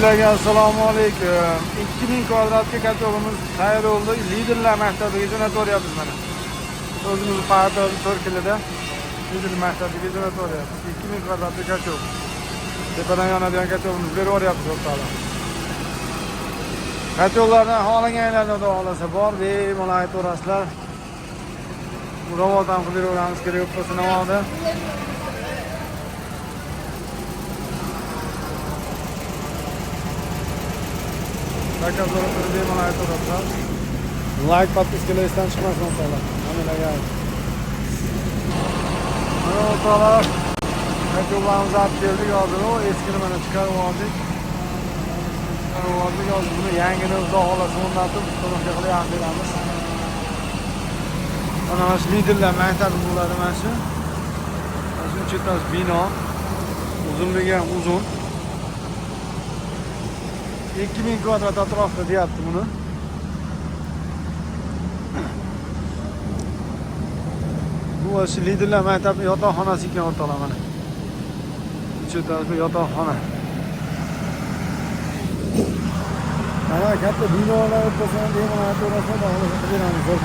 Hammalarga assalomu alaykum. 2000 kvadratga katalogimiz tayyor bo'ldi. Liderlar maktabiga jo'nataveryapmiz mana. O'zimiz paxta Turkiyada Liderlar maktabiga jo'nataveryapmiz. 2000 kvadratga katalog. Tepadan yonadigan katalogimiz berib yuboryapmiz o'rtoqlar. Kataloglardan xohlaganlarni xudo xolasa bor, bemalol aytaverasizlar. Murojaat ham qilib beramiz kerak bo'lsa navoda. Zakazlarimizni bemalol aytaverasizlar. Like, podpiskalar esdan chiqmasin o'rtoqlar. Hammalarga. Mana o'rtoqlar, kataloglarimizni olib keldik hozir. O eskini mana chiqarib oldik. Hozir buni yangini xudo xolasa o'rnatib, to'liqga qilib beramiz. Mana shu liderlar maktabi bo'ladi mana shu. Shu chetasi bino. Uzunligi ham uzun. 2000 kvadrat atrofda deyapti buni. Bu shu liderlar maktabi yotoqxonasi ekan o'rtoqlar mana. Chetasi yotoqxona. Mana katta binolar o'rtasida bemalol aytaverasizlar, hozir qilamiz zo'r.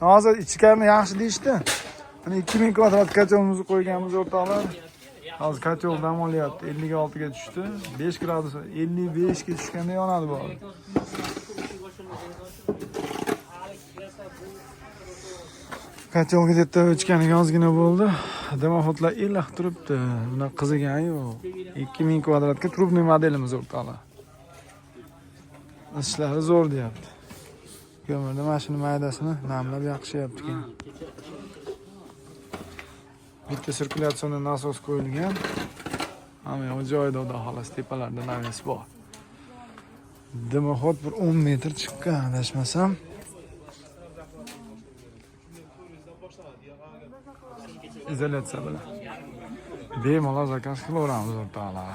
Hozir ichkarini yaxshi deyishdi. Mana 2000 kvadrat katalogimizni qo'yganmiz o'rtoqlar. Hozir katalog dam olyapti. 56 ga tushdi. 5 gradus 55 ga tushganda yonadi bu. Katalogga deb o'chgani yozgina bo'ldi. Demoxotlar iliq turibdi. Buni qizigan yo'q. 2000 kvadratga trubniy modelimiz o'rtoqlar. Ishlari zo'r deyapti. Ko'mirda mashina maydasini namlab yoqishyapti ekan. Bitta sirkulyatsiyadan nasos qo'yilgan. Hamma o joyda xudo xolos tepalarda navis bor. Dimoxot bir 10 metr chiqqan, adashmasam. İzolyatsiya bilan. Bemalol zakaz qilaveramiz o'rtoqlar.